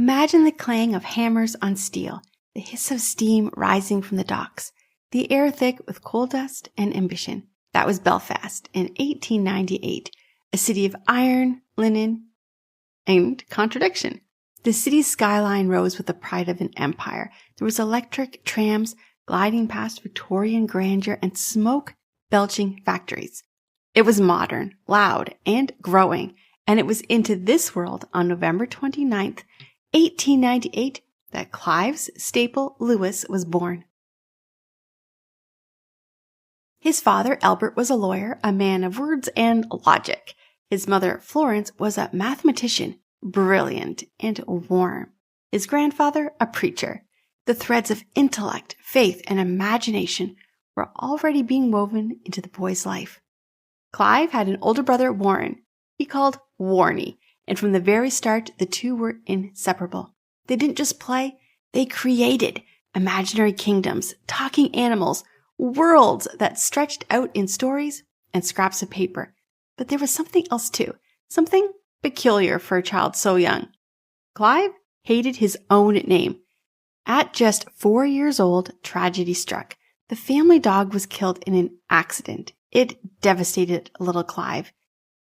Imagine the clang of hammers on steel, the hiss of steam rising from the docks, the air thick with coal dust and ambition. That was Belfast in 1898, a city of iron, linen, and contradiction. The city's skyline rose with the pride of an empire. There was electric trams gliding past Victorian grandeur and smoke-belching factories. It was modern, loud, and growing, and it was into this world on November 29th, 1898, that Clive's staple Lewis was born. His father, Albert, was a lawyer, a man of words and logic. His mother, Florence, was a mathematician, brilliant and warm. His grandfather, a preacher. The threads of intellect, faith, and imagination were already being woven into the boy's life. Clive had an older brother, Warren. He called Warnie, and from the very start, the two were inseparable. They didn't just play, they created imaginary kingdoms, talking animals, worlds that stretched out in stories and scraps of paper. But there was something else too, something peculiar for a child so young. Clive hated his own name. At just 4 years old, tragedy struck. The family dog was killed in an accident. It devastated little Clive.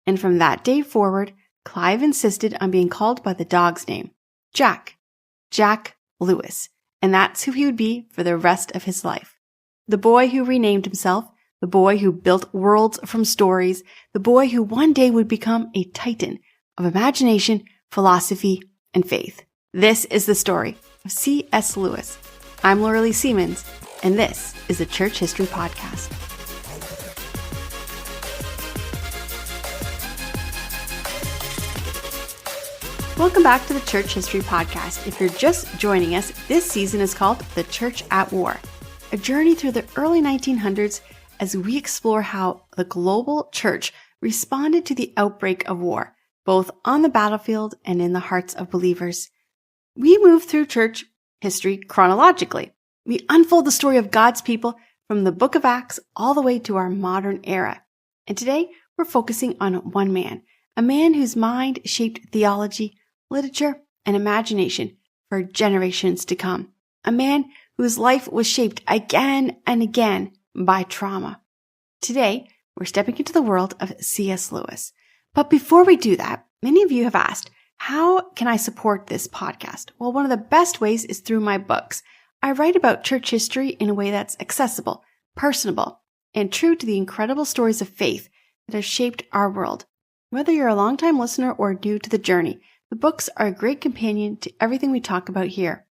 And from that day forward, Clive insisted on being called by the dog's name, Jack Lewis. And that's who he would be for the rest of his life. The boy who renamed himself, the boy who built worlds from stories, the boy who one day would become a titan of imagination, philosophy, and faith. This is the story of C.S. Lewis. I'm Laura Lee Siemens, and this is the Church History Podcast. Welcome back to the Church History Podcast. If you're just joining us, this season is called The Church at War, a journey through the early 1900s as we explore how the global church responded to the outbreak of war, both on the battlefield and in the hearts of believers. We move through church history chronologically. We unfold the story of God's people from the book of Acts all the way to our modern era. And today, we're focusing on one man, a man whose mind shaped theology, literature, and imagination for generations to come. A man whose life was shaped again and again by trauma. Today, we're stepping into the world of C.S. Lewis. But before we do that, many of you have asked, how can I support this podcast? Well, one of the best ways is through my books. I write about church history in a way that's accessible, personable, and true to the incredible stories of faith that have shaped our world. Whether you're a longtime listener or new to the journey, the books are a great companion to everything we talk about here.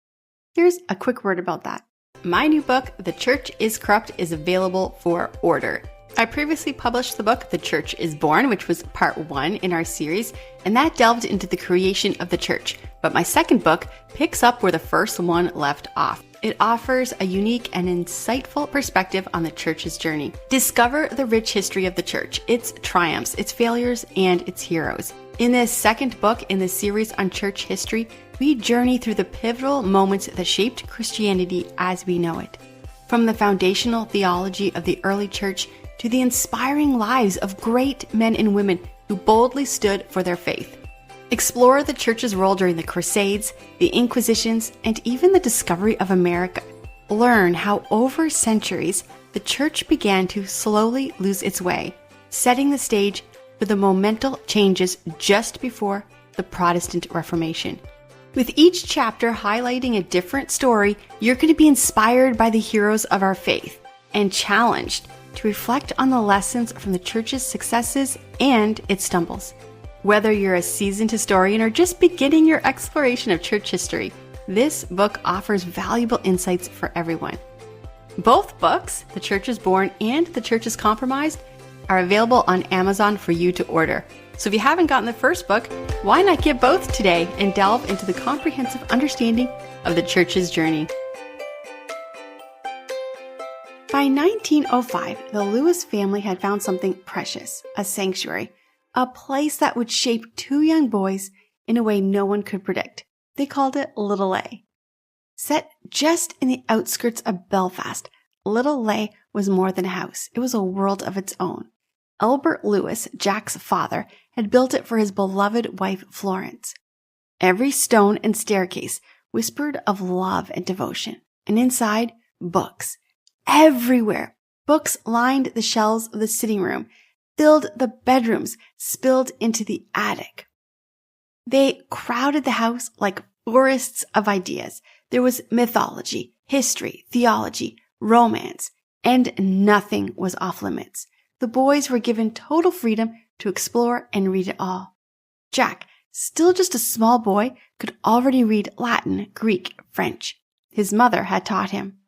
Here's a quick word about that. My new book, The Church is Corrupt, is available for order. I previously published the book, The Church is Born, which was part 1 in our series, and that delved into the creation of the church. But my second book picks up where the first one left off. It offers a unique and insightful perspective on the church's journey. Discover the rich history of the church, its triumphs, its failures, and its heroes. In this second book in the series on church history, we journey through the pivotal moments that shaped Christianity as we know it. From the foundational theology of the early church to the inspiring lives of great men and women who boldly stood for their faith. Explore the church's role during the Crusades, the Inquisitions, and even the discovery of America. Learn how over centuries the church began to slowly lose its way, setting the stage for the monumental changes just before the Protestant Reformation. With each chapter highlighting a different story, you're going to be inspired by the heroes of our faith and challenged to reflect on the lessons from the church's successes and its stumbles. Whether you're a seasoned historian or just beginning your exploration of church history, this book offers valuable insights for everyone. Both books, The Church is Born and The Church is Compromised, are available on Amazon for you to order. So if you haven't gotten the first book, why not get both today and delve into the comprehensive understanding of the church's journey? By 1905, the Lewis family had found something precious, a sanctuary, a place that would shape two young boys in a way no one could predict. They called it Little A. Set just in the outskirts of Belfast, Little A was more than a house. It was a world of its own. Albert Lewis, Jack's father, had built it for his beloved wife Florence. Every stone and staircase whispered of love and devotion. And inside, books. Everywhere. Books lined the shelves of the sitting room, filled the bedrooms, spilled into the attic. They crowded the house like forests of ideas. There was mythology, history, theology, romance, and nothing was off limits. The boys were given total freedom to explore and read it all. Jack, still just a small boy, could already read Latin, Greek, French. His mother had taught him.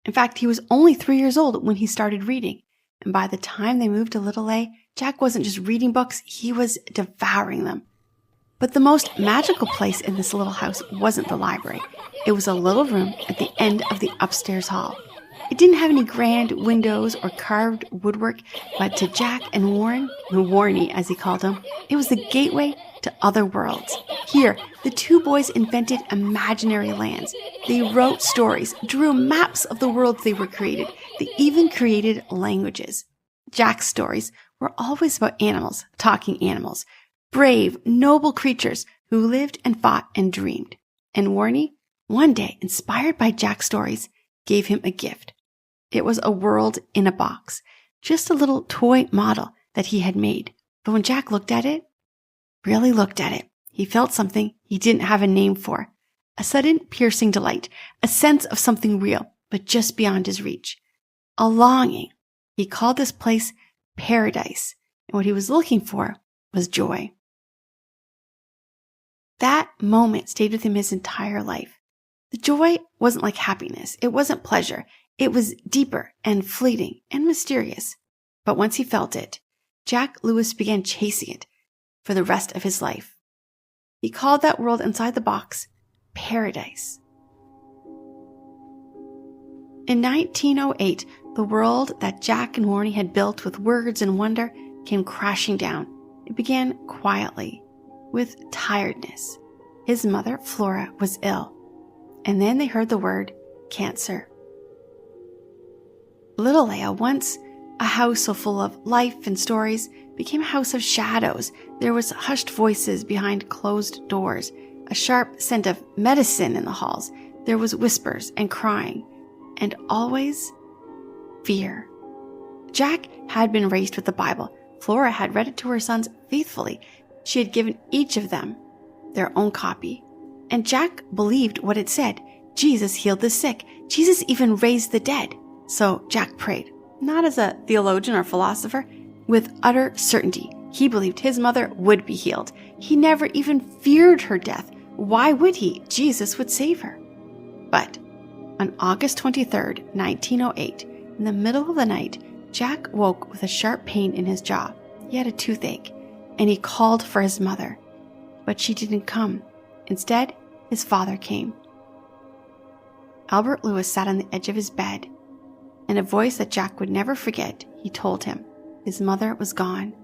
In fact, he was only 3 years old when he started reading. And by the time they moved to Little A, Jack wasn't just reading books, he was devouring them. But the most magical place in this little house wasn't the library. It was a little room at the end of the upstairs hall. It didn't have any grand windows or carved woodwork, but to Jack and Warren, Warnie as he called him, it was the gateway to other worlds. Here, the two boys invented imaginary lands. They wrote stories, drew maps of the worlds they were created. They even created languages. Jack's stories were always about animals, talking animals, brave, noble creatures who lived and fought and dreamed. And Warnie, one day, inspired by Jack's stories, gave him a gift. It was a world in a box, just a little toy model that he had made. But when Jack looked at it, really looked at it, he felt something he didn't have a name for. A sudden piercing delight, a sense of something real, but just beyond his reach. A longing. He called this place paradise, and what he was looking for was joy. That moment stayed with him his entire life. The joy wasn't like happiness. It wasn't pleasure. It was deeper and fleeting and mysterious. But once he felt it, Jack Lewis began chasing it for the rest of his life. He called that world inside the box paradise. In 1908, the world that Jack and Warnie had built with words and wonder came crashing down. It began quietly, with tiredness. His mother, Flora, was ill. And then they heard the word cancer. Little A, once a house so full of life and stories, became a house of shadows. There was hushed voices behind closed doors, a sharp scent of medicine in the halls. There was whispers and crying, and always fear. Jack had been raised with the Bible. Flora had read it to her sons faithfully. She had given each of them their own copy. And Jack believed what it said. Jesus healed the sick. Jesus even raised the dead. So Jack prayed, not as a theologian or philosopher, with utter certainty. He believed his mother would be healed. He never even feared her death. Why would he? Jesus would save her. But on August 23rd, 1908, in the middle of the night, Jack woke with a sharp pain in his jaw. He had a toothache, and he called for his mother. But she didn't come. Instead, his father came. Albert Lewis sat on the edge of his bed. In a voice that Jack would never forget, he told him his mother was gone.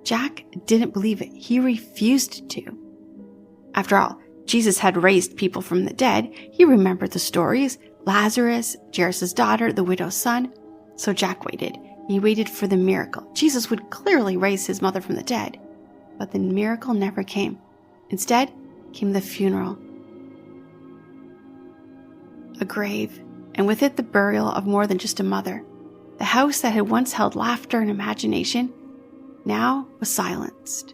Jack didn't believe it. He refused to. After all, Jesus had raised people from the dead. He remembered the stories, Lazarus, Jairus' daughter, the widow's son. So Jack waited. He waited for the miracle. Jesus would clearly raise his mother from the dead. But the miracle never came. Instead came the funeral. A grave, and with it the burial of more than just a mother. The house that had once held laughter and imagination now was silenced.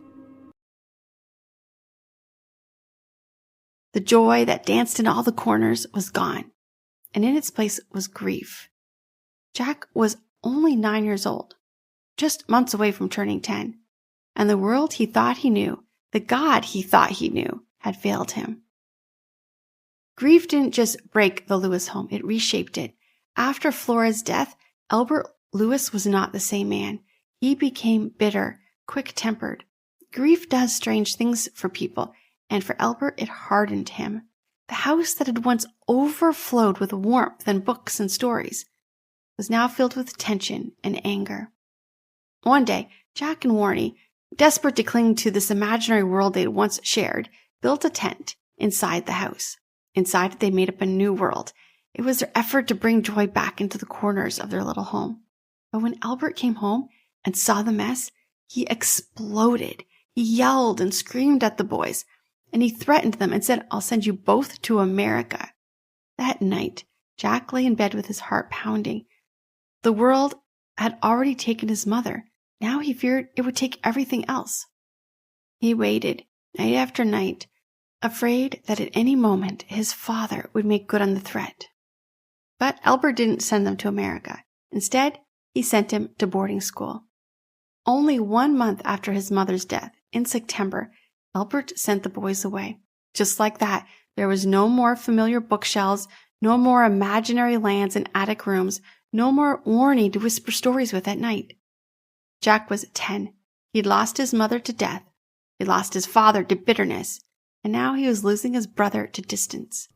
The joy that danced in all the corners was gone, and in its place was grief. Jack was only 9 years old, just months away from turning 10, and the world he thought he knew, the God he thought he knew, had failed him. Grief didn't just break the Lewis home, it reshaped it. After Flora's death, Albert Lewis was not the same man. He became bitter, quick-tempered. Grief does strange things for people, and for Albert it hardened him. The house that had once overflowed with warmth and books and stories was now filled with tension and anger. One day, Jack and Warnie, desperate to cling to this imaginary world they had once shared, built a tent inside the house. Inside it, they made up a new world. It was their effort to bring joy back into the corners of their little home. But when Albert came home and saw the mess, he exploded. He yelled and screamed at the boys. and he threatened them and said, "I'll send you both to America." That night, Jack lay in bed with his heart pounding. The world had already taken his mother. Now he feared it would take everything else. He waited, night after night, afraid that at any moment his father would make good on the threat. But Albert didn't send them to America. Instead, he sent him to boarding school. Only 1 month after his mother's death, in September, Albert sent the boys away. Just like that, there was no more familiar bookshelves, no more imaginary lands and attic rooms, no more Warnie to whisper stories with at night. Jack was 10. He'd lost his mother to death. He'd lost his father to bitterness. And now he was losing his brother to distance.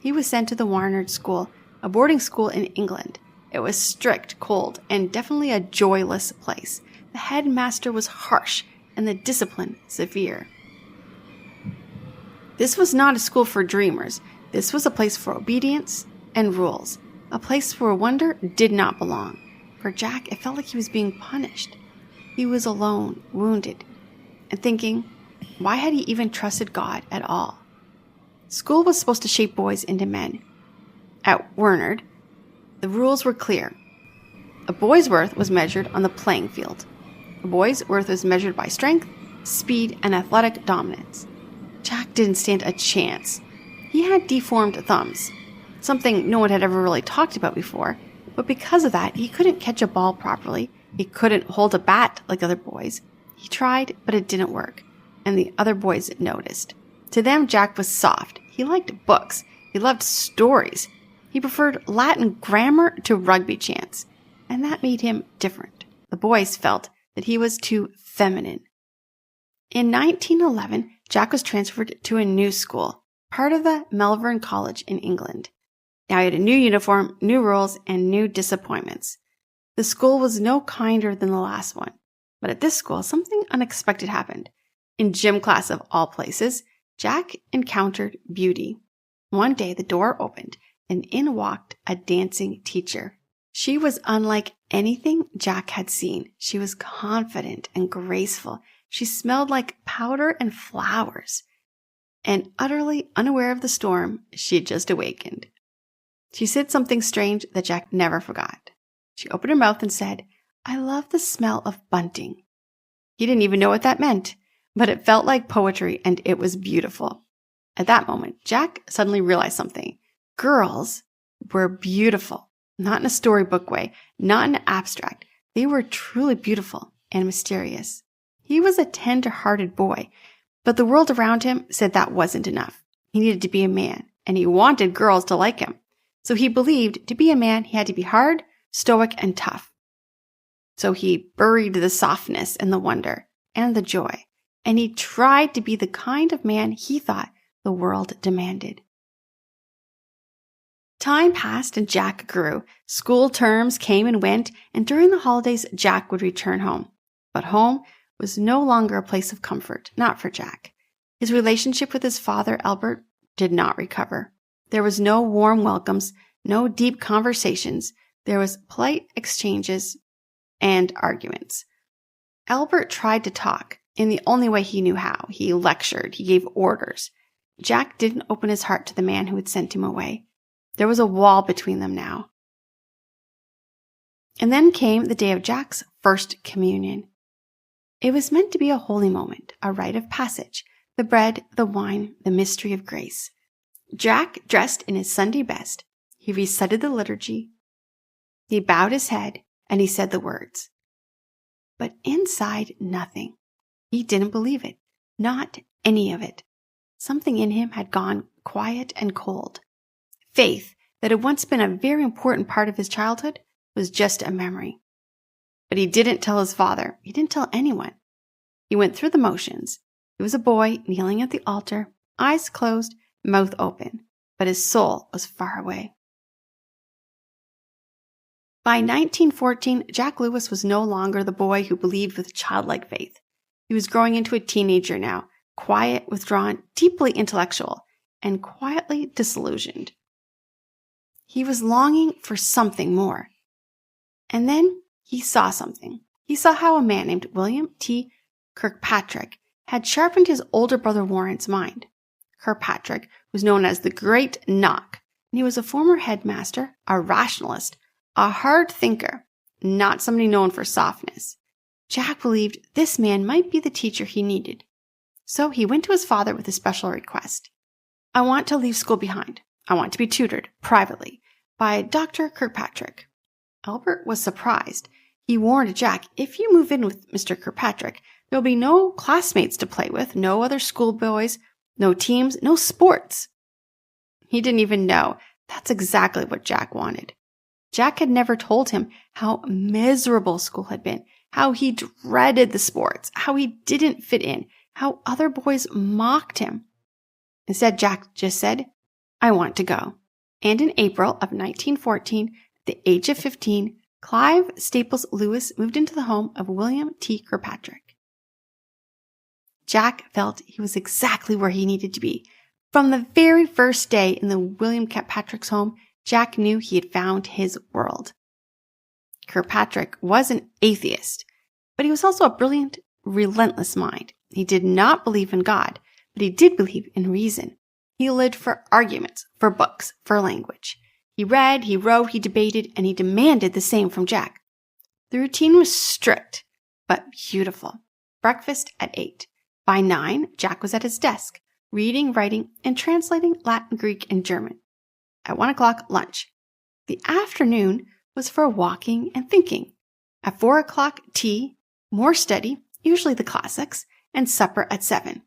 He was sent to the Warnard School, a boarding school in England. It was strict, cold, and definitely a joyless place. The headmaster was harsh and the discipline severe. This was not a school for dreamers. This was a place for obedience and rules, a place where wonder did not belong. For Jack, it felt like he was being punished. He was alone, wounded, and thinking, why had he even trusted God at all? School was supposed to shape boys into men. At Warnard, the rules were clear. A boy's worth was measured on the playing field. A boy's worth was measured by strength, speed, and athletic dominance. Jack didn't stand a chance. He had deformed thumbs, something no one had ever really talked about before, but because of that, he couldn't catch a ball properly. He couldn't hold a bat like other boys. He tried, but it didn't work, and the other boys noticed. To them, Jack was soft. He liked books. He loved stories. He preferred Latin grammar to rugby chants, and that made him different. The boys felt that he was too feminine. In 1911, Jack was transferred to a new school, part of the Malvern College in England. Now he had a new uniform, new rules, and new disappointments. The school was no kinder than the last one, but at this school, something unexpected happened. In gym class of all places, Jack encountered beauty. One day the door opened, and in walked a dancing teacher. She was unlike anything Jack had seen. She was confident and graceful. She smelled like powder and flowers. And utterly unaware of the storm, she had just awakened. She said something strange that Jack never forgot. She opened her mouth and said, "I love the smell of bunting." He didn't even know what that meant, but it felt like poetry and it was beautiful. At that moment, Jack suddenly realized something. Girls were beautiful, not in a storybook way, not in an abstract. They were truly beautiful and mysterious. He was a tender-hearted boy, but the world around him said that wasn't enough. He needed to be a man, and he wanted girls to like him. So he believed to be a man, he had to be hard, stoic, and tough. So he buried the softness and the wonder and the joy, and he tried to be the kind of man he thought the world demanded. Time passed and Jack grew. School terms came and went, and during the holidays, Jack would return home. But home was no longer a place of comfort, not for Jack. His relationship with his father, Albert, did not recover. There was no warm welcomes, no deep conversations. There was polite exchanges and arguments. Albert tried to talk in the only way he knew how. He lectured, he gave orders. Jack didn't open his heart to the man who had sent him away. There was a wall between them now. And then came the day of Jack's first communion. It was meant to be a holy moment, a rite of passage, the bread, the wine, the mystery of grace. Jack dressed in his Sunday best. He recited the liturgy. He bowed his head and he said the words. But inside, nothing. He didn't believe it. Not any of it. Something in him had gone quiet and cold. Faith, that had once been a very important part of his childhood, was just a memory. But he didn't tell his father. He didn't tell anyone. He went through the motions. He was a boy kneeling at the altar, eyes closed, mouth open, but his soul was far away. By 1914, Jack Lewis was no longer the boy who believed with childlike faith. He was growing into a teenager now, quiet, withdrawn, deeply intellectual, and quietly disillusioned. He was longing for something more. And then he saw something. He saw how a man named William T. Kirkpatrick had sharpened his older brother Warren's mind. Kirkpatrick was known as the Great Knock, and he was a former headmaster, a rationalist, a hard thinker, not somebody known for softness. Jack believed this man might be the teacher he needed. So he went to his father with a special request. I want to leave school behind. I want to be tutored privately by Dr. Kirkpatrick. Albert was surprised. He warned Jack, if you move in with Mr. Kirkpatrick, there will be no classmates to play with, no other schoolboys, no teams, no sports. He didn't even know that's exactly what Jack wanted. Jack had never told him how miserable school had been, how he dreaded the sports, how he didn't fit in, how other boys mocked him. Instead, Jack just said, I want to go. And in April of 1914, at the age of 15, Clive Staples Lewis moved into the home of William T. Kirkpatrick. Jack felt he was exactly where he needed to be. From the very first day in the William Kirkpatrick's home, Jack knew he had found his world. Kirkpatrick was an atheist, but he was also a brilliant, relentless mind. He did not believe in God, but he did believe in reason. He lived for arguments, for books, for language. He read, he wrote, he debated, and he demanded the same from Jack. The routine was strict, but beautiful. Breakfast at 8. By 9, Jack was at his desk, reading, writing, and translating Latin, Greek, and German. At 1 o'clock, lunch. The afternoon was for walking and thinking. At 4 o'clock, tea, more study, usually the classics, and supper at 7.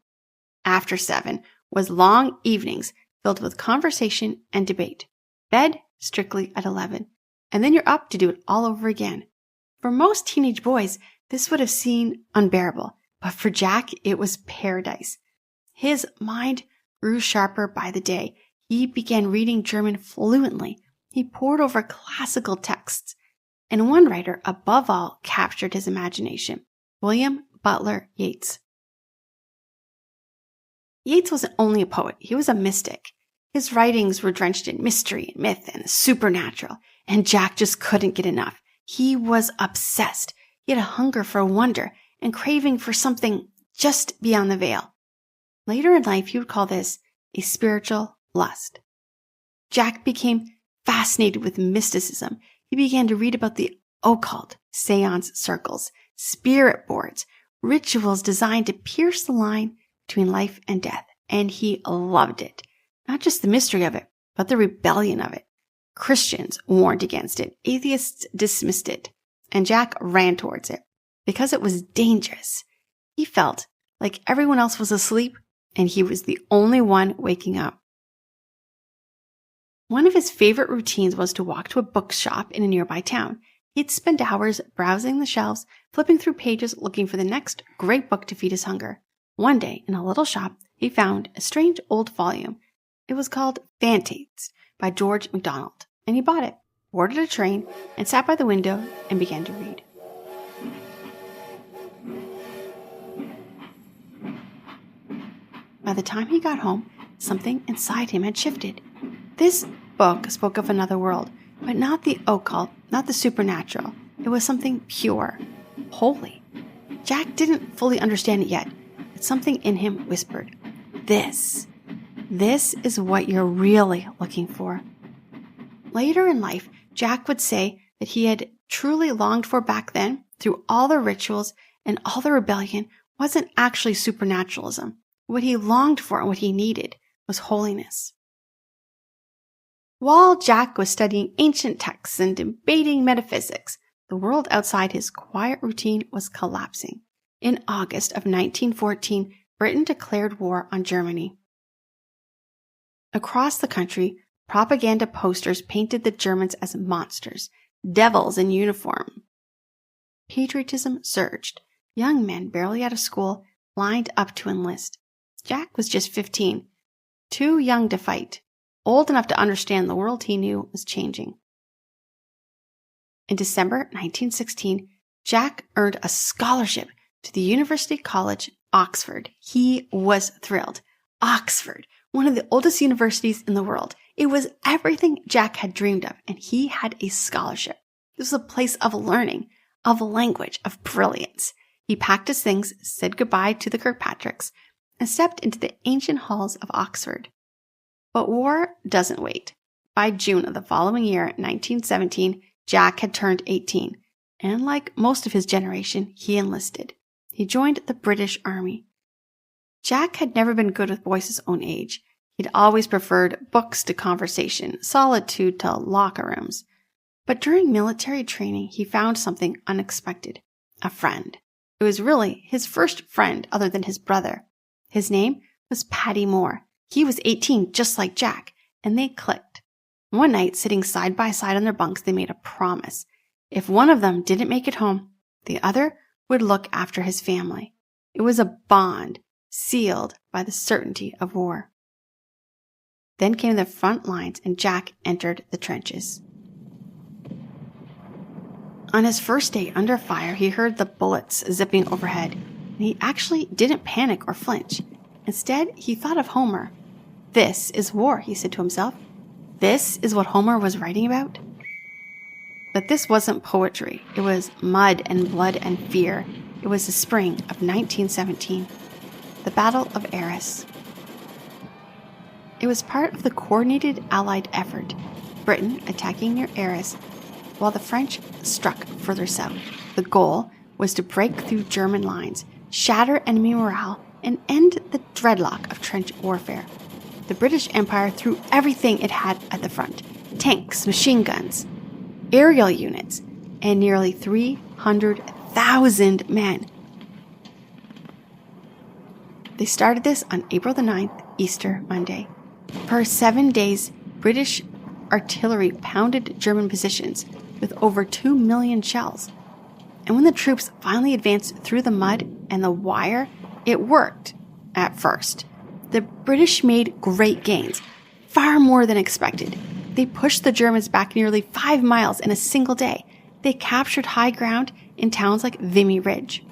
After 7 was long evenings filled with conversation and debate. Bed strictly at 11. And then you're up to do it all over again. For most teenage boys, this would have seemed unbearable, but for Jack, it was paradise. His mind grew sharper by the day. He began reading German fluently. He pored over classical texts. And one writer, above all, captured his imagination. William Butler Yeats. Yeats wasn't only a poet, he was a mystic. His writings were drenched in mystery and myth and the supernatural, and Jack just couldn't get enough. He was obsessed. He had a hunger for wonder and craving for something just beyond the veil. Later in life, he would call this a spiritual lust. Jack became fascinated with mysticism. He began to read about the occult, seance circles, spirit boards, rituals designed to pierce the line between life and death, and he loved it. Not just the mystery of it, but the rebellion of it. Christians warned against it, atheists dismissed it, and Jack ran towards it because it was dangerous. He felt like everyone else was asleep and he was the only one waking up. One of his favorite routines was to walk to a bookshop in a nearby town. He'd spend hours browsing the shelves, flipping through pages looking for the next great book to feed his hunger. One day, in a little shop, he found a strange old volume. It was called Phantastes by George MacDonald, and he bought it, boarded a train, and sat by the window and began to read. By the time he got home, something inside him had shifted. This book spoke of another world, but not the occult, not the supernatural. It was something pure, holy. Jack didn't fully understand it yet, but something in him whispered, This is what you're really looking for. Later in life, Jack would say that he had truly longed for back then, through all the rituals and all the rebellion, wasn't actually supernaturalism. What he longed for and what he needed was holiness. While Jack was studying ancient texts and debating metaphysics, the world outside his quiet routine was collapsing. In August of 1914, Britain declared war on Germany. Across the country, propaganda posters painted the Germans as monsters, devils in uniform. Patriotism surged. Young men barely out of school lined up to enlist. Jack was just 15, too young to fight, old enough to understand the world he knew was changing. In December 1916, Jack earned a scholarship to the University College, Oxford. He was thrilled. Oxford, one of the oldest universities in the world. It was everything Jack had dreamed of, and he had a scholarship. This was a place of learning, of language, of brilliance. He packed his things, said goodbye to the Kirkpatricks, and stepped into the ancient halls of Oxford. But war doesn't wait. By June of the following year, 1917, Jack had turned 18, and like most of his generation, he enlisted. He joined the British Army. Jack had never been good with boys his own age. He'd always preferred books to conversation, solitude to locker rooms. But during military training, he found something unexpected. A friend. It was really his first friend other than his brother. His name was Paddy Moore. He was 18, just like Jack, and they clicked. One night, sitting side by side on their bunks, they made a promise. If one of them didn't make it home, the other would look after his family. It was a bond sealed by the certainty of war. Then came the front lines, and Jack entered the trenches. On his first day under fire, he heard the bullets zipping overhead, and he actually didn't panic or flinch. Instead, he thought of Homer. This is war, he said to himself. This is what Homer was writing about? But this wasn't poetry. It was mud and blood and fear. It was the spring of 1917, the Battle of Arras. It was part of the coordinated Allied effort, Britain attacking near Arras, while the French struck further south. The goal was to break through German lines, shatter enemy morale, and end the dreadlock of trench warfare. The British Empire threw everything it had at the front: tanks, machine guns, aerial units, and nearly 300,000 men. They started this on April the 9th, Easter Monday. For 7 days, British artillery pounded German positions with over 2 million shells. And when the troops finally advanced through the mud and the wire, it worked at first. The British made great gains, far more than expected. They pushed the Germans back nearly 5 miles in a single day. They captured high ground in towns like Vimy Ridge.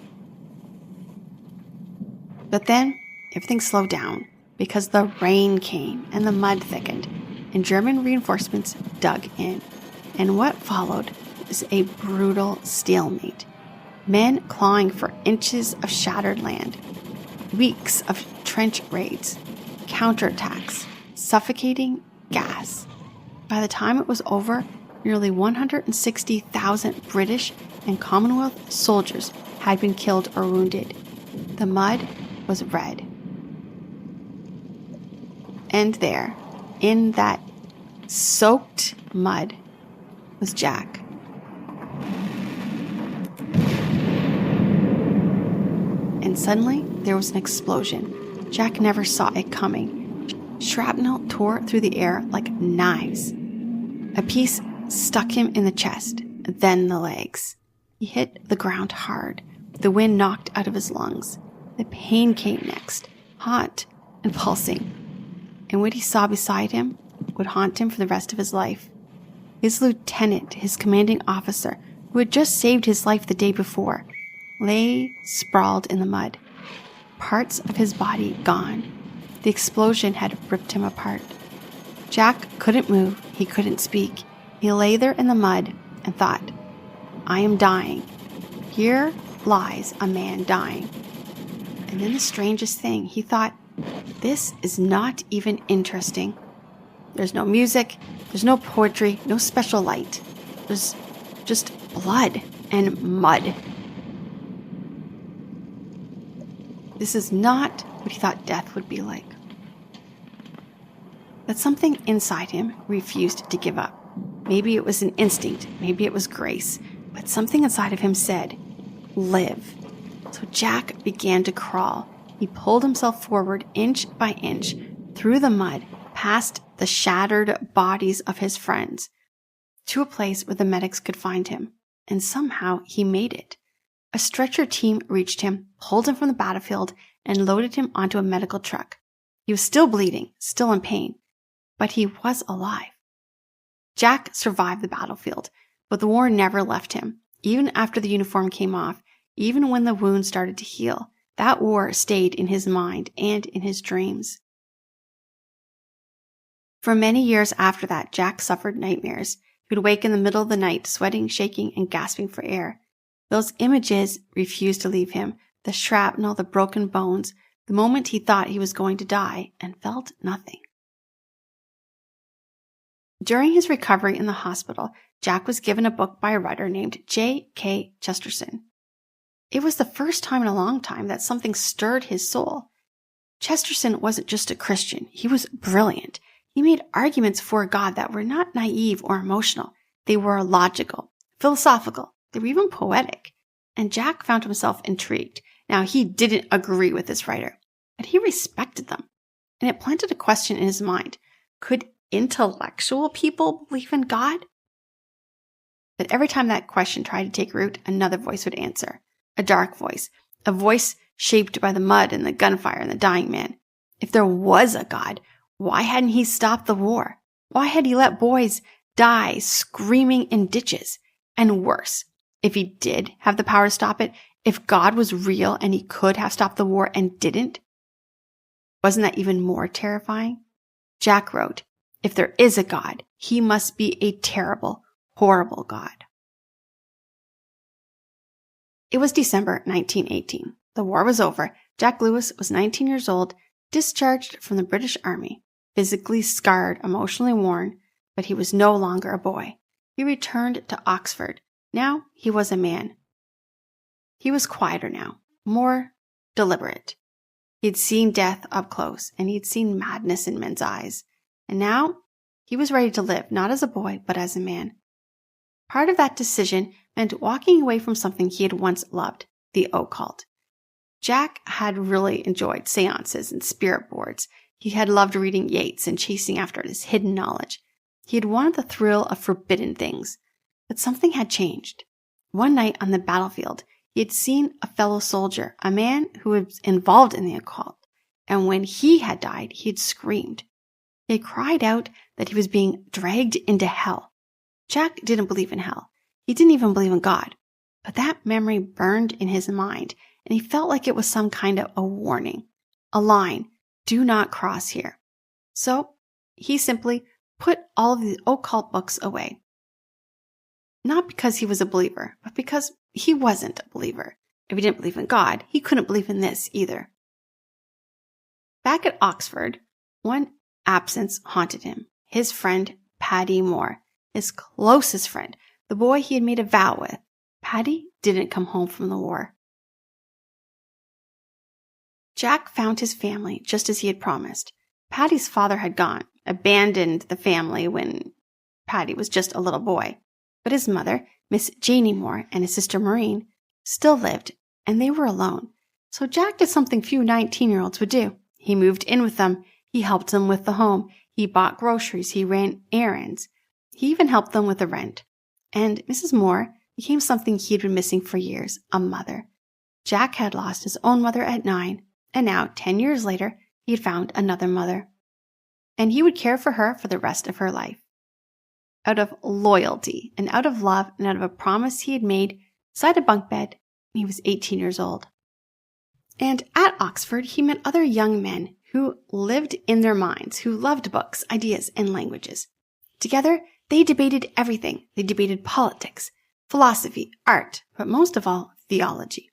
But then everything slowed down because the rain came and the mud thickened, and German reinforcements dug in. And what followed was a brutal stalemate. Men clawing for inches of shattered land, weeks of trench raids, counterattacks, suffocating gas. By the time it was over, nearly 160,000 British and Commonwealth soldiers had been killed or wounded. The mud was red. And there, in that soaked mud, was Jack. And suddenly, there was an explosion. Jack never saw it coming. Shrapnel tore through the air like knives. A piece stuck him in the chest, then the legs. He hit the ground hard. The wind knocked out of his lungs. The pain came next, hot and pulsing. And what he saw beside him would haunt him for the rest of his life. His lieutenant, his commanding officer, who had just saved his life the day before, lay sprawled in the mud, parts of his body gone. The explosion had ripped him apart. Jack couldn't move, he couldn't speak. He lay there in the mud and thought, I am dying. Here lies a man dying. And then the strangest thing, he thought, this is not even interesting. There's no music, there's no poetry, no special light. There's just blood and mud. This is not what he thought death would be like. But something inside him refused to give up. Maybe it was an instinct, maybe it was grace, but something inside of him said, live. So Jack began to crawl. He pulled himself forward inch by inch through the mud, past the shattered bodies of his friends, to a place where the medics could find him. And somehow he made it. A stretcher team reached him, pulled him from the battlefield, and loaded him onto a medical truck. He was still bleeding, still in pain, but he was alive. Jack survived the battlefield, but the war never left him. Even after the uniform came off, even when the wound started to heal, that war stayed in his mind and in his dreams. For many years after that, Jack suffered nightmares. He would wake in the middle of the night, sweating, shaking, and gasping for air. Those images refused to leave him. The shrapnel, the broken bones, the moment he thought he was going to die and felt nothing. During his recovery in the hospital, Jack was given a book by a writer named J.K. Chesterton. It was the first time in a long time that something stirred his soul. Chesterton wasn't just a Christian, he was brilliant. He made arguments for God that were not naive or emotional. They were logical, philosophical, they were even poetic. And Jack found himself intrigued. Now, he didn't agree with this writer, but he respected them. And it planted a question in his mind. Could intellectual people believe in God? But every time that question tried to take root, another voice would answer. A dark voice. A voice shaped by the mud and the gunfire and the dying man. If there was a God, why hadn't he stopped the war? Why had he let boys die screaming in ditches? And worse, if he did have the power to stop it, if God was real and he could have stopped the war and didn't, wasn't that even more terrifying? Jack wrote, if there is a God, he must be a terrible, horrible God. It was December 1918. The war was over. Jack Lewis was 19 years old, discharged from the British Army, physically scarred, emotionally worn, but he was no longer a boy. He returned to Oxford. Now he was a man. He was quieter now, more deliberate. He'd seen death up close, and he'd seen madness in men's eyes. And now he was ready to live, not as a boy, but as a man. Part of that decision meant walking away from something he had once loved, the occult. Jack had really enjoyed seances and spirit boards. He had loved reading Yeats and chasing after his hidden knowledge. He had wanted the thrill of forbidden things. But something had changed. One night on the battlefield, he had seen a fellow soldier, a man who was involved in the occult. And when he had died, he had screamed. He had cried out that he was being dragged into hell. Jack didn't believe in hell. He didn't even believe in God. But that memory burned in his mind, and he felt like it was some kind of a warning, a line, do not cross here. So he simply put all of the occult books away. Not because he was a believer, but because he wasn't a believer. If he didn't believe in God, he couldn't believe in this either. Back at Oxford, one absence haunted him. His friend, Paddy Moore, his closest friend, the boy he had made a vow with. Paddy didn't come home from the war. Jack found his family just as he had promised. Paddy's father had gone, abandoned the family when Paddy was just a little boy. But his mother, Miss Janie Moore, and his sister Maureen still lived, and they were alone. So Jack did something few 19-year-olds would do. He moved in with them. He helped them with the home. He bought groceries. He ran errands. He even helped them with the rent. And Mrs. Moore became something he had been missing for years, a mother. Jack had lost his own mother at 9, and now, 10 years later, he had found another mother. And he would care for her for the rest of her life. Out of loyalty, and out of love, and out of a promise he had made beside a bunk bed when he was 18 years old. And at Oxford, he met other young men who lived in their minds, who loved books, ideas, and languages. Together, they debated everything. They debated politics, philosophy, art, but most of all, theology.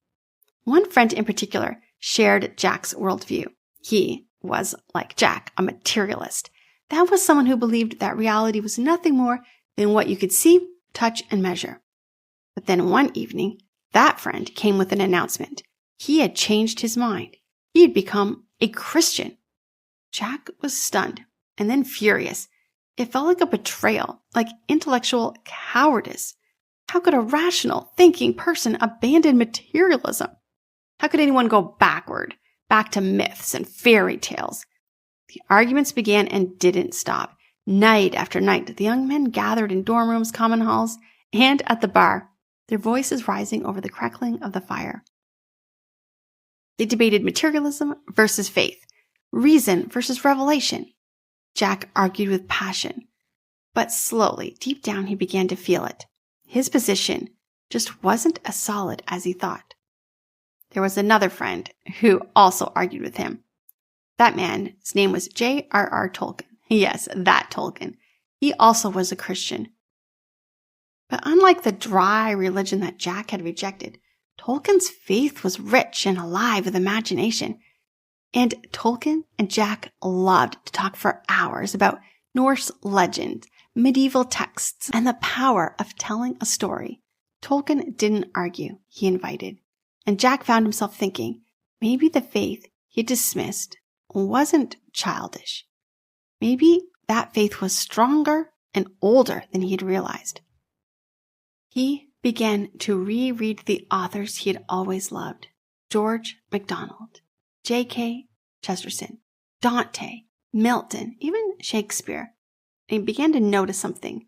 One friend in particular shared Jack's worldview. He was, like Jack, a materialist. That was someone who believed that reality was nothing more than what you could see, touch, and measure. But then one evening, that friend came with an announcement. He had changed his mind. He had become a Christian. Jack was stunned and then furious. It felt like a betrayal, like intellectual cowardice. How could a rational, thinking person abandon materialism? How could anyone go backward, back to myths and fairy tales? The arguments began and didn't stop. Night after night, the young men gathered in dorm rooms, common halls, and at the bar, their voices rising over the crackling of the fire. They debated materialism versus faith, reason versus revelation. Jack argued with passion, but slowly, deep down, he began to feel it. His position just wasn't as solid as he thought. There was another friend who also argued with him. That man's name was J.R.R. Tolkien. Yes, that Tolkien. He also was a Christian. But unlike the dry religion that Jack had rejected, Tolkien's faith was rich and alive with imagination. And Tolkien and Jack loved to talk for hours about Norse legend, medieval texts, and the power of telling a story. Tolkien didn't argue, he invited. And Jack found himself thinking, maybe the faith he dismissed wasn't childish. Maybe that faith was stronger and older than he had realized. He began to reread the authors he had always loved. George MacDonald, J.K. Chesterton, Dante, Milton, even Shakespeare. And he began to notice something.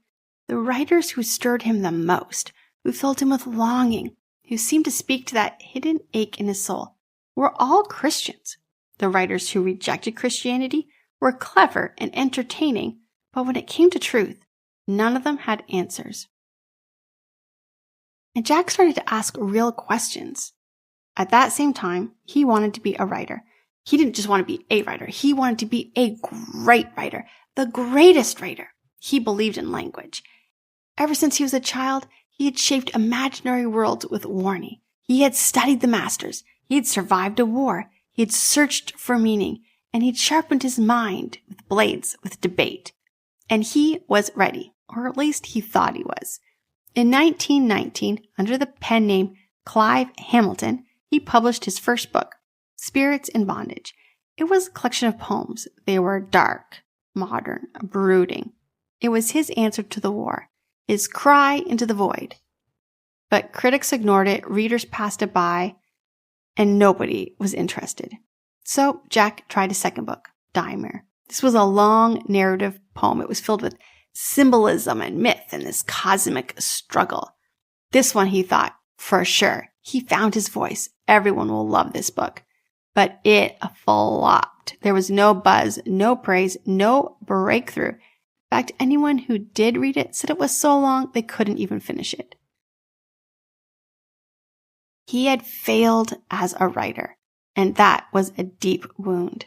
The writers who stirred him the most, who filled him with longing, who seemed to speak to that hidden ache in his soul, were all Christians. The writers who rejected Christianity were clever and entertaining, but when it came to truth, none of them had answers. And Jack started to ask real questions. At that same time, he wanted to be a writer. He didn't just want to be a writer. He wanted to be a great writer, the greatest writer. He believed in language. Ever since he was a child, he had shaped imaginary worlds with warning. He had studied the masters. He had survived a war. He had searched for meaning, and he'd sharpened his mind with blades, with debate. And he was ready, or at least he thought he was. In 1919, under the pen name Clive Hamilton, he published his first book, Spirits in Bondage. It was a collection of poems. They were dark, modern, brooding. It was his answer to the war, his cry into the void. But critics ignored it, readers passed it by, and nobody was interested. So Jack tried a second book, Dymere. This was a long narrative poem. It was filled with symbolism and myth and this cosmic struggle. This one, he thought, for sure, he found his voice. Everyone will love this book. But it flopped. There was no buzz, no praise, no breakthrough. In fact, anyone who did read it said it was so long they couldn't even finish it. He had failed as a writer, and that was a deep wound.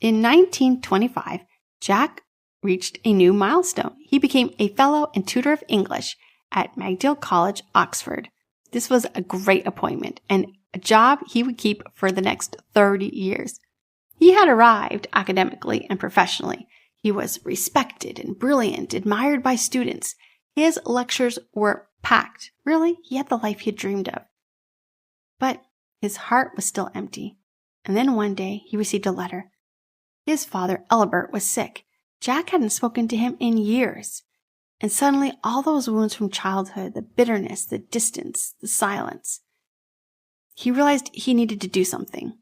In 1925, Jack reached a new milestone. He became a fellow and tutor of English at Magdalen College, Oxford. This was a great appointment and a job he would keep for the next 30 years. He had arrived academically and professionally. He was respected and brilliant, admired by students. His lectures were packed. Really, he had the life he had dreamed of. But his heart was still empty. And then one day he received a letter. His father, Albert, was sick. Jack hadn't spoken to him in years. And suddenly all those wounds from childhood, the bitterness, the distance, the silence. He realized he needed to do something.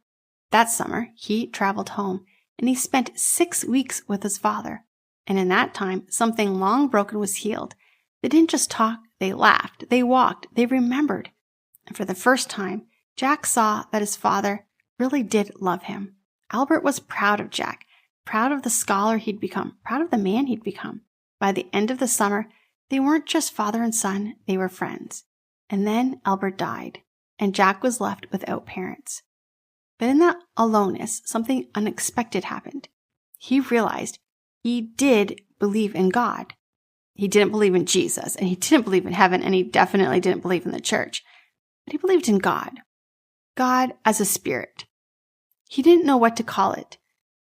That summer, he traveled home and he spent 6 weeks with his father. And in that time, something long broken was healed. They didn't just talk, they laughed, they walked, they remembered. And for the first time, Jack saw that his father really did love him. Albert was proud of Jack, proud of the scholar he'd become, proud of the man he'd become. By the end of the summer, they weren't just father and son, they were friends. And then Albert died, and Jack was left without parents. But in that aloneness, something unexpected happened. He realized he did believe in God. He didn't believe in Jesus, and he didn't believe in heaven, and he definitely didn't believe in the church. But he believed in God. God as a spirit. He didn't know what to call it.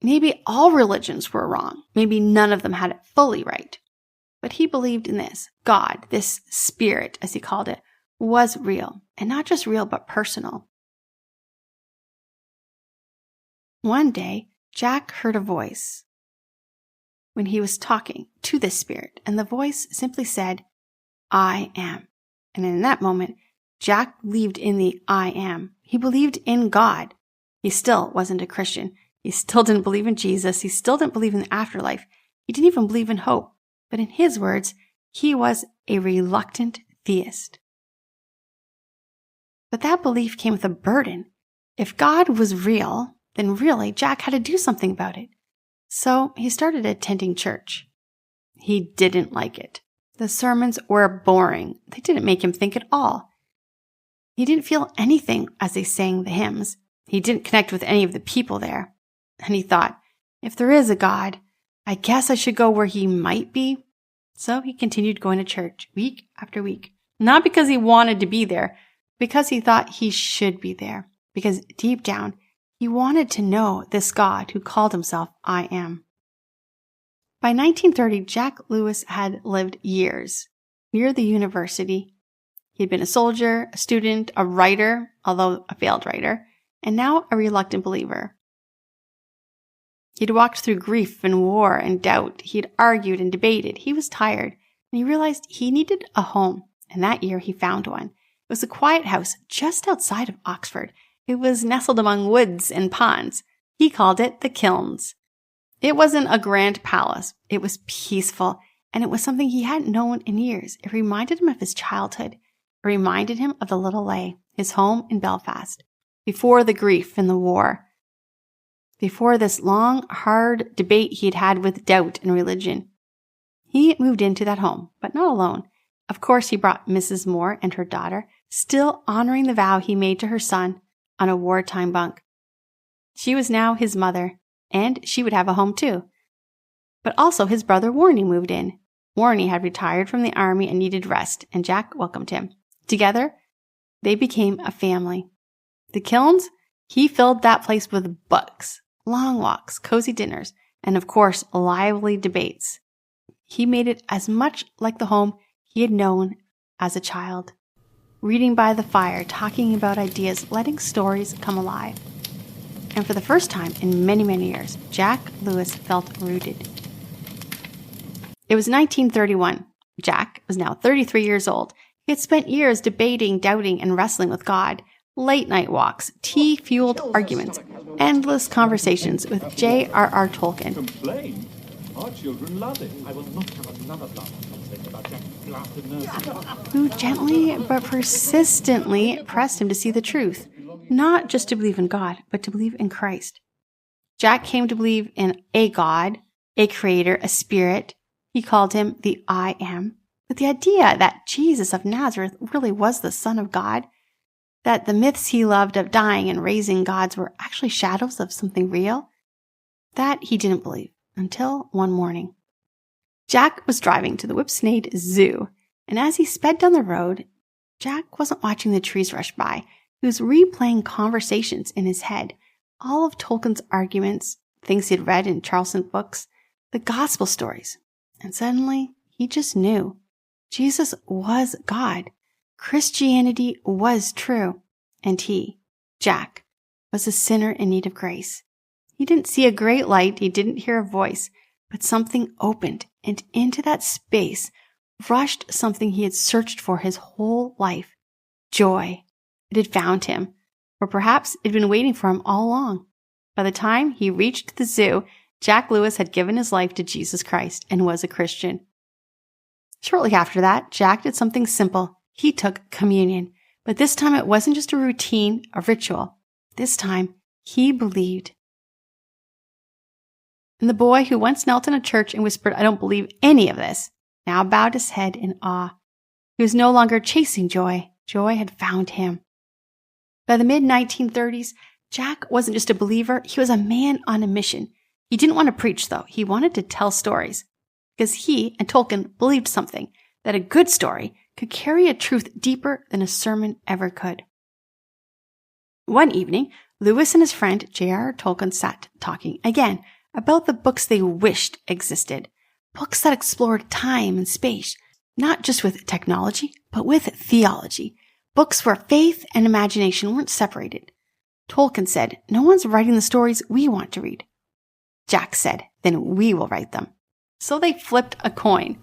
Maybe all religions were wrong. Maybe none of them had it fully right. But he believed in this. God, this spirit, as he called it, was real. And not just real, but personal. One day, Jack heard a voice when he was talking to this spirit, and the voice simply said, I am. And in that moment, Jack believed in the I am. He believed in God. He still wasn't a Christian. He still didn't believe in Jesus. He still didn't believe in the afterlife. He didn't even believe in hope. But in his words, he was a reluctant theist. But that belief came with a burden. If God was real, then really Jack had to do something about it. So he started attending church. He didn't like it. The sermons were boring. They didn't make him think at all. He didn't feel anything as they sang the hymns. He didn't connect with any of the people there. And he thought, if there is a God, I guess I should go where he might be. So he continued going to church week after week. Not because he wanted to be there, because he thought he should be there. Because deep down, He wanted to know this God who called himself I Am. By 1930, Jack Lewis had lived years near the university. He had been a soldier, a student, a writer, although a failed writer, and now a reluctant believer. He'd walked through grief and war and doubt. He'd argued and debated. He was tired, and he realized he needed a home, and that year he found one. It was a quiet house just outside of Oxford. It was nestled among woods and ponds. He called it the Kilns. It wasn't a grand palace. It was peaceful, and it was something he hadn't known in years. It reminded him of his childhood. It reminded him of the Little Lay, his home in Belfast, before the grief and the war, before this long, hard debate he'd had with doubt and religion. He moved into that home, but not alone. Of course, he brought Mrs. Moore and her daughter, still honoring the vow he made to her son on a wartime bunk. She was now his mother, and she would have a home too. But also his brother Warnie moved in. Warnie had retired from the army and needed rest, and Jack welcomed him. Together, they became a family. The Kilns, he filled that place with books, long walks, cozy dinners, and of course, lively debates. He made it as much like the home he had known as a child. Reading by the fire, talking about ideas, letting stories come alive. And for the first time in many, many years, Jack Lewis felt rooted. It was 1931. Jack was now 33 years old. He had spent years debating, doubting, and wrestling with God. Late-night walks, tea-fueled arguments, endless conversations with J.R.R. Tolkien. Complain? Our children love it. I will not have another conversation about Jack blasted nurses. Who gently but persistently pressed him to see the truth, not just to believe in God, but to believe in Christ. Jack came to believe in a God, a creator, a spirit. He called him the I Am. But the idea that Jesus of Nazareth really was the Son of God, that the myths he loved of dying and raising gods were actually shadows of something real, that he didn't believe until one morning. Jack was driving to the Whipsnade Zoo, and as he sped down the road, Jack wasn't watching the trees rush by. He was replaying conversations in his head, all of Tolkien's arguments, things he'd read in Charleston books, the gospel stories. And suddenly, he just knew. Jesus was God. Christianity was true. And he, Jack, was a sinner in need of grace. He didn't see a great light. He didn't hear a voice. But something opened, and into that space rushed something he had searched for his whole life. Joy. It had found him. Or perhaps it had been waiting for him all along. By the time he reached the zoo, Jack Lewis had given his life to Jesus Christ and was a Christian. Shortly after that, Jack did something simple. He took communion. But this time it wasn't just a routine, a ritual. This time, he believed. And the boy who once knelt in a church and whispered, "I don't believe any of this," now bowed his head in awe. He was no longer chasing joy. Joy had found him. By the mid-1930s, Jack wasn't just a believer. He was a man on a mission. He didn't want to preach, though. He wanted to tell stories. Because he and Tolkien believed something, that a good story could carry a truth deeper than a sermon ever could. One evening, Lewis and his friend J.R.R. Tolkien sat talking again about the books they wished existed. Books that explored time and space, not just with technology, but with theology. Books where faith and imagination weren't separated. Tolkien said, "No one's writing the stories we want to read." Jack said, "Then we will write them." So they flipped a coin.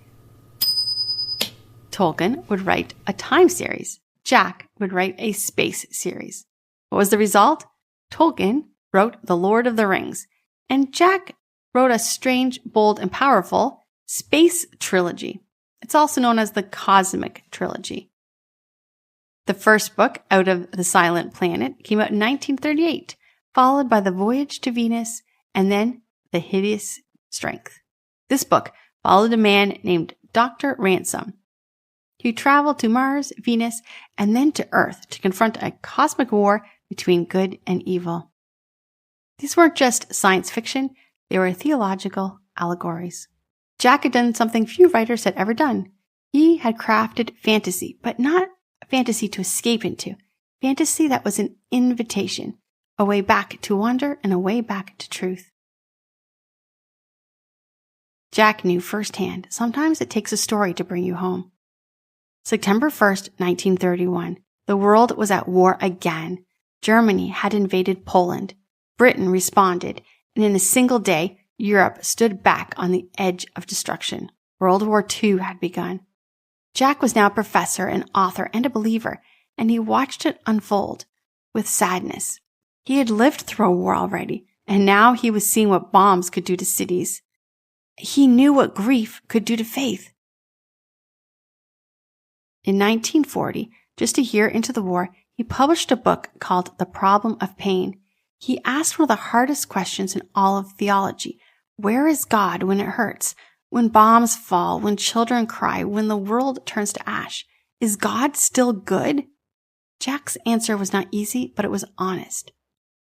Tolkien would write a time series. Jack would write a space series. What was the result? Tolkien wrote The Lord of the Rings, and Jack wrote a strange, bold, and powerful space trilogy. It's also known as the Cosmic Trilogy. The first book, Out of the Silent Planet, came out in 1938, followed by The Voyage to Venus, and then The Hideous Strength. This book followed a man named Dr. Ransom, who traveled to Mars, Venus, and then to Earth to confront a cosmic war between good and evil. These weren't just science fiction, they were theological allegories. Jack had done something few writers had ever done. He had crafted fantasy, but not a fantasy to escape into. Fantasy that was an invitation, a way back to wonder and a way back to truth. Jack knew firsthand, sometimes it takes a story to bring you home. September 1st, 1931, the world was at war again. Germany had invaded Poland. Britain responded, and in a single day, Europe stood back on the edge of destruction. World War II had begun. Jack was now a professor, an author, and a believer, and he watched it unfold with sadness. He had lived through a war already, and now he was seeing what bombs could do to cities. He knew what grief could do to faith. In 1940, just a year into the war, he published a book called The Problem of Pain. He asked one of the hardest questions in all of theology. Where is God when it hurts? When bombs fall, when children cry, when the world turns to ash? Is God still good? Jack's answer was not easy, but it was honest.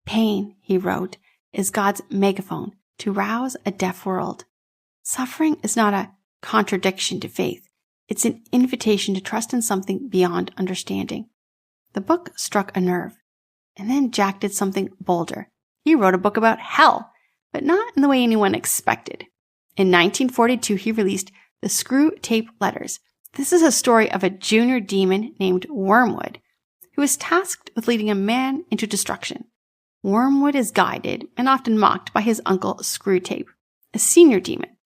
Pain, he wrote, is God's megaphone to rouse a deaf world. Suffering is not a contradiction to faith. It's an invitation to trust in something beyond understanding. The book struck a nerve. And then Jack did something bolder. He wrote a book about hell, but not in the way anyone expected. In 1942, he released The Screw Tape Letters. This is a story of a junior demon named Wormwood, who is tasked with leading a man into destruction. Wormwood is guided and often mocked by his uncle Screwtape, a senior demon,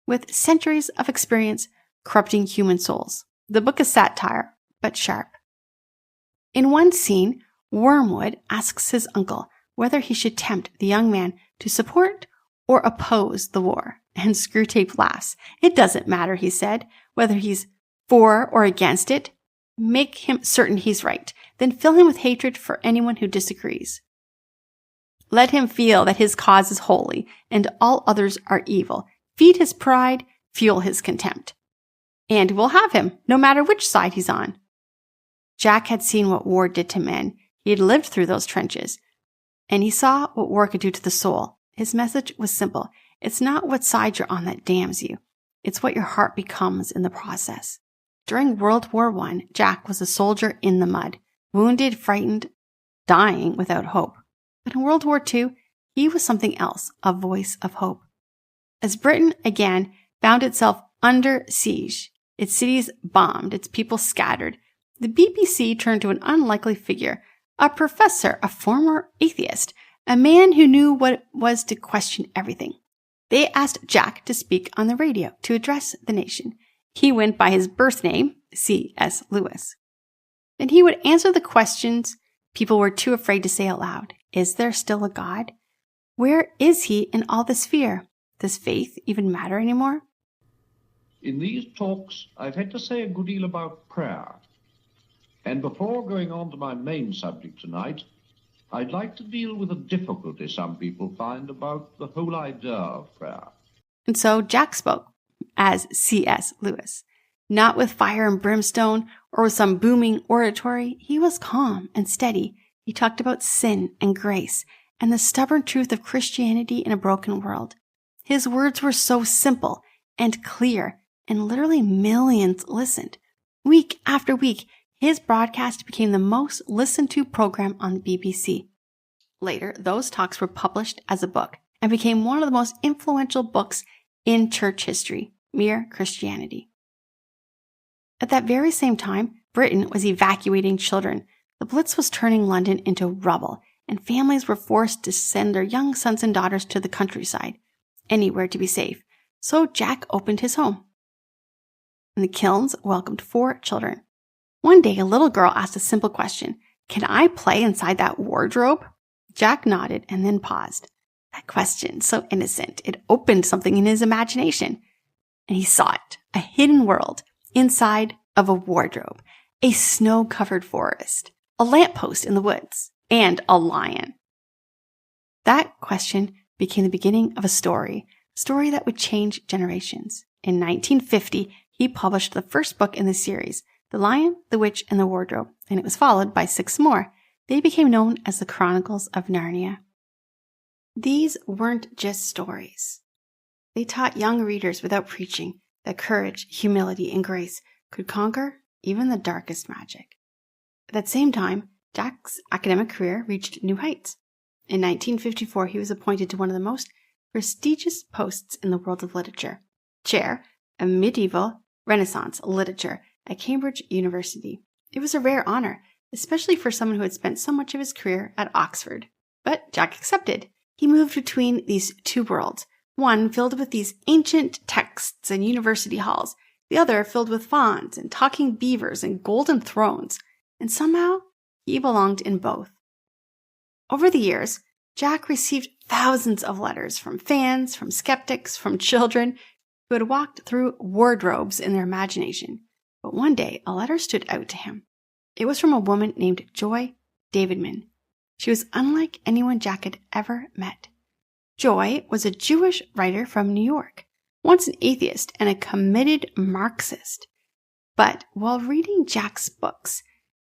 with centuries of experience corrupting human souls. The book is satire, but sharp. In one scene, Wormwood asks his uncle whether he should tempt the young man to support or oppose the war, and Screwtape laughs. It doesn't matter, he said, whether he's for or against it. Make him certain he's right, then fill him with hatred for anyone who disagrees. Let him feel that his cause is holy and all others are evil. Feed his pride, fuel his contempt. And we'll have him, no matter which side he's on. Jack had seen what war did to men. He had lived through those trenches. And he saw what war could do to the soul. His message was simple. It's not what side you're on that damns you. It's what your heart becomes in the process. During World War I, Jack was a soldier in the mud, wounded, frightened, dying without hope. But in World War II, he was something else, a voice of hope. As Britain again found itself under siege, its cities bombed, its people scattered, the BBC turned to an unlikely figure, a professor, a former atheist, a man who knew what it was to question everything. They asked Jack to speak on the radio to address the nation. He went by his birth name, C.S. Lewis. And he would answer the questions people were too afraid to say out loud. Is there still a God? Where is he in all this fear? Does faith even matter anymore? In these talks, I've had to say a good deal about prayer. And before going on to my main subject tonight, I'd like to deal with a difficulty some people find about the whole idea of prayer. And so Jack spoke as C.S. Lewis. Not with fire and brimstone or with some booming oratory. He was calm and steady. He talked about sin and grace and the stubborn truth of Christianity in a broken world. His words were so simple and clear, and literally millions listened. Week after week, his broadcast became the most listened to program on the BBC. Later, those talks were published as a book and became one of the most influential books in church history, Mere Christianity. At that very same time, Britain was evacuating children. The Blitz was turning London into rubble, and families were forced to send their young sons and daughters to the countryside, anywhere to be safe. So Jack opened his home. And the Kilns welcomed 4 children. One day, a little girl asked a simple question. Can I play inside that wardrobe? Jack nodded and then paused. That question, so innocent, it opened something in his imagination. And he saw it, a hidden world inside of a wardrobe, a snow-covered forest, a lamppost in the woods, and a lion. That question became the beginning of a story that would change generations. In 1950, he published the first book in the series, The Lion, the Witch, and the Wardrobe, and it was followed by 6 more. They became known as the Chronicles of Narnia. These weren't just stories. They taught young readers without preaching that courage, humility, and grace could conquer even the darkest magic. At that same time, Jack's academic career reached new heights. In 1954, he was appointed to one of the most prestigious posts in the world of literature, chair of medieval Renaissance literature at Cambridge University. It was a rare honor, especially for someone who had spent so much of his career at Oxford. But Jack accepted. He moved between these two worlds, one filled with these ancient texts and university halls, the other filled with fawns and talking beavers and golden thrones, and somehow he belonged in both. Over the years, Jack received thousands of letters from fans, from skeptics, from children who had walked through wardrobes in their imagination. But one day, a letter stood out to him. It was from a woman named Joy Davidman. She was unlike anyone Jack had ever met. Joy was a Jewish writer from New York, once an atheist and a committed Marxist. But while reading Jack's books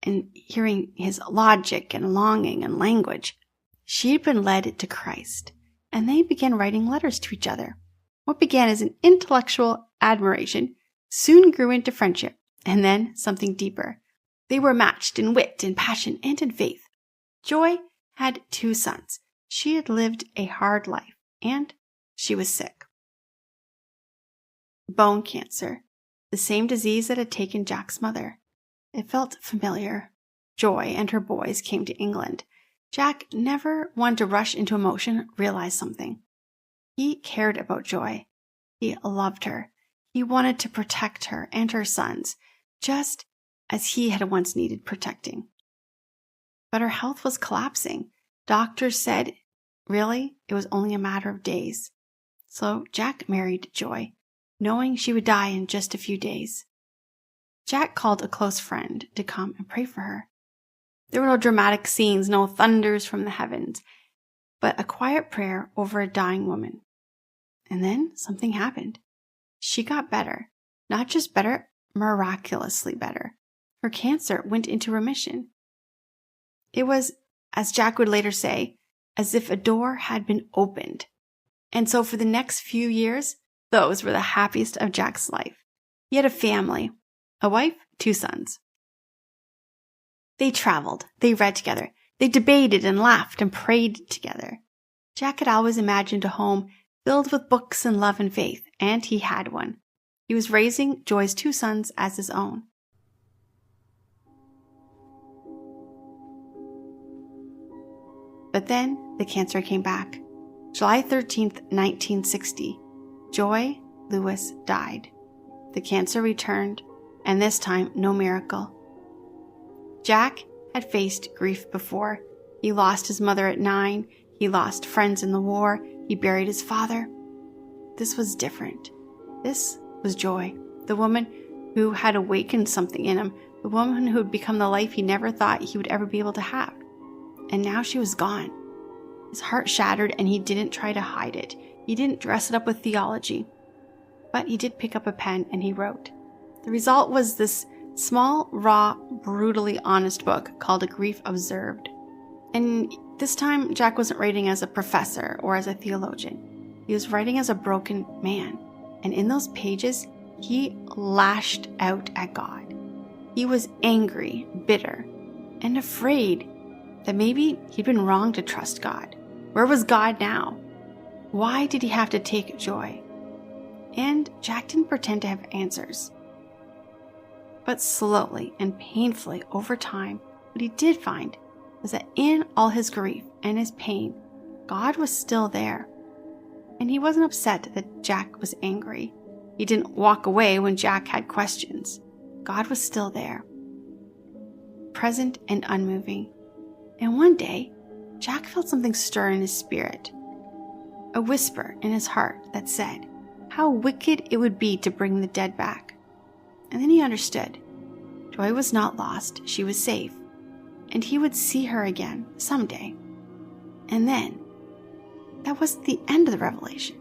and hearing his logic and longing and language, she had been led to Christ, and they began writing letters to each other. What began as an intellectual admiration soon grew into friendship, and then something deeper. They were matched in wit, in passion, and in faith. Joy had 2 sons. She had lived a hard life, and she was sick. Bone cancer, the same disease that had taken Jack's mother. It felt familiar. Joy and her boys came to England. Jack, never one to rush into emotion, realized something. He cared about Joy. He loved her. He wanted to protect her and her sons, just as he had once needed protecting. But her health was collapsing. Doctors said, really, it was only a matter of days. So Jack married Joy, knowing she would die in just a few days. Jack called a close friend to come and pray for her. There were no dramatic scenes, no thunders from the heavens, but a quiet prayer over a dying woman. And then something happened. She got better. Not just better, miraculously better. Her cancer went into remission. It was, as Jack would later say, as if a door had been opened. And so for the next few years, those were the happiest of Jack's life. He had a family, a wife, 2 sons. They traveled, they read together, they debated and laughed and prayed together. Jack had always imagined a home filled with books and love and faith, and he had one. He was raising Joy's 2 sons as his own. But then the cancer came back. July 13th, 1960, Joy Lewis died. The cancer returned, and this time no miracle. Jack had faced grief before. He lost his mother at 9. He lost friends in the war. He buried his father. This was different. This was Joy, the woman who had awakened something in him, the woman who had become the life he never thought he would ever be able to have. And now she was gone. His heart shattered, and he didn't try to hide it. He didn't dress it up with theology. But he did pick up a pen and he wrote. The result was this small, raw, brutally honest book called A Grief Observed. And this time, Jack wasn't writing as a professor or as a theologian. He was writing as a broken man. And in those pages, he lashed out at God. He was angry, bitter, and afraid that maybe he'd been wrong to trust God. Where was God now? Why did he have to take Joy? And Jack didn't pretend to have answers. But slowly and painfully over time, what he did find was that in all his grief and his pain, God was still there. And he wasn't upset that Jack was angry. He didn't walk away when Jack had questions. God was still there, present and unmoving. And one day, Jack felt something stir in his spirit, a whisper in his heart that said, how wicked it would be to bring the dead back. And then he understood. Joy was not lost, she was safe, and he would see her again someday. And then, that wasn't the end of the revelation,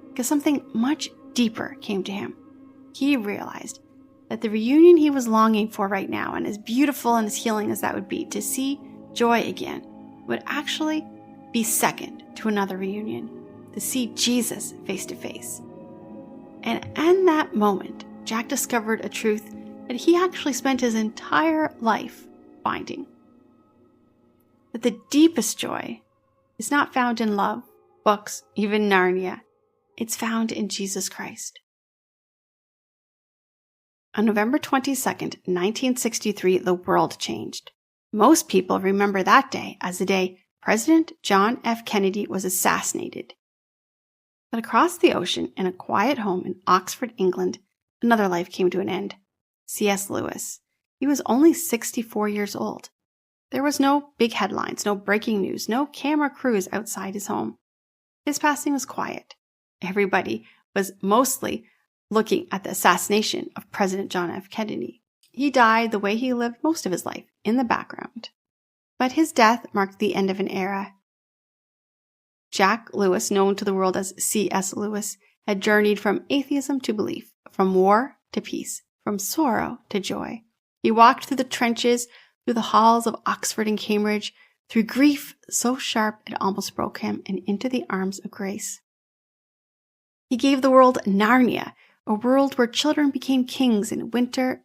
because something much deeper came to him. He realized that the reunion he was longing for right now, and as beautiful and as healing as that would be, to see Joy again, would actually be second to another reunion, to see Jesus face to face. And in that moment, Jack discovered a truth that he actually spent his entire life finding. That the deepest joy is not found in love, books, even Narnia. It's found in Jesus Christ. On November 22nd, 1963, the world changed. Most people remember that day as the day President John F. Kennedy was assassinated. But across the ocean, in a quiet home in Oxford, England, another life came to an end. C.S. Lewis. He was only 64 years old. There was no big headlines, no breaking news, no camera crews outside his home. His passing was quiet. Everybody was mostly looking at the assassination of President John F. Kennedy. He died the way he lived most of his life, in the background. But his death marked the end of an era. Jack Lewis, known to the world as C.S. Lewis, had journeyed from atheism to belief, from war to peace, from sorrow to joy. He walked through the trenches, through the halls of Oxford and Cambridge, through grief so sharp it almost broke him, and into the arms of grace. He gave the world Narnia, a world where children became kings and winter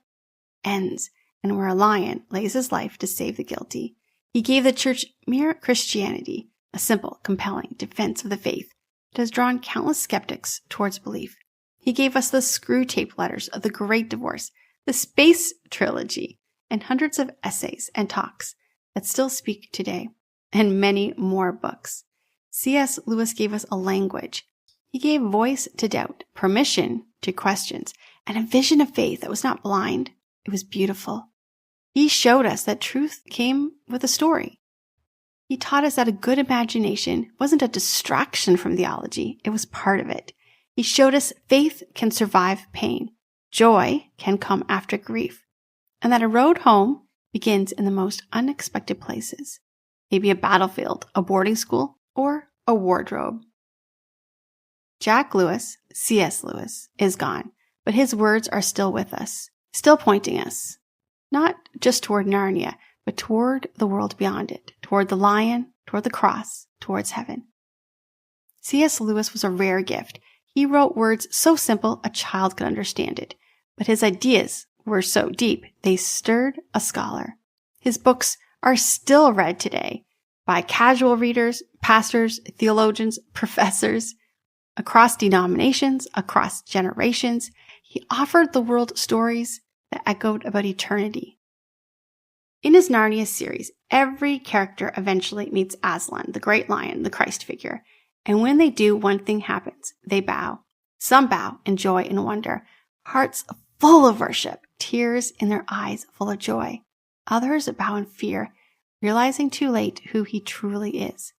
ends, and where a lion lays his life to save the guilty. He gave the church mere Christianity, a simple, compelling defense of the faith that has drawn countless skeptics towards belief. He gave us the screw tape letters of the Great Divorce, the Space Trilogy, and hundreds of essays and talks that still speak today, and many more books. C.S. Lewis gave us a language. He gave voice to doubt, permission to questions, and a vision of faith that was not blind. It was beautiful. He showed us that truth came with a story. He taught us that a good imagination wasn't a distraction from theology. It was part of it. He showed us faith can survive pain. Joy can come after grief. And that a road home begins in the most unexpected places. Maybe a battlefield, a boarding school, or a wardrobe. Jack Lewis, C.S. Lewis, is gone, but his words are still with us, still pointing us, not just toward Narnia, but toward the world beyond it, toward the lion, toward the cross, towards heaven. C.S. Lewis was a rare gift. He wrote words so simple a child could understand it, but his ideas were so deep they stirred a scholar. His books are still read today by casual readers, pastors, theologians, professors, across denominations, across generations. He offered the world stories that echoed about eternity. In his Narnia series, every character eventually meets Aslan, the great lion, the Christ figure. And when they do, one thing happens. They bow. Some bow in joy and wonder, hearts full of worship, tears in their eyes full of joy. Others bow in fear, realizing too late who he truly is.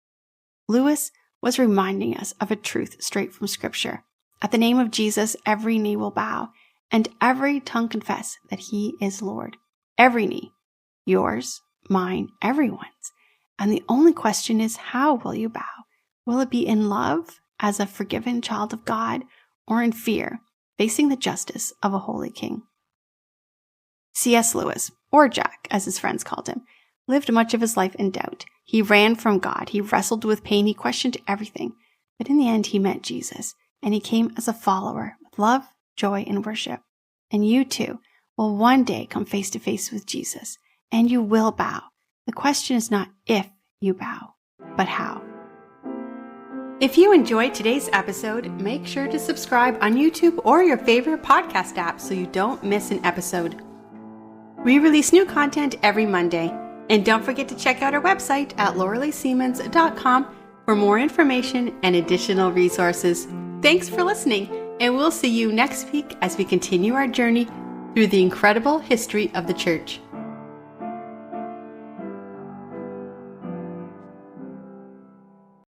Lewis was reminding us of a truth straight from Scripture. At the name of Jesus, every knee will bow, and every tongue confess that he is Lord. Every knee. Yours, mine, everyone's. And the only question is, how will you bow? Will it be in love, as a forgiven child of God, or in fear, facing the justice of a holy king? C.S. Lewis, or Jack, as his friends called him, lived much of his life in doubt. He ran from God. He wrestled with pain. He questioned everything. But in the end, he met Jesus, and he came as a follower with love, joy, and worship. And you too will one day come face to face with Jesus, and you will bow. The question is not if you bow, but how. If you enjoyed today's episode, make sure to subscribe on YouTube or your favorite podcast app so you don't miss an episode. We release new content every Monday. And don't forget to check out our website at lauraleesiemens.com for more information and additional resources. Thanks for listening, and we'll see you next week as we continue our journey through the incredible history of the church.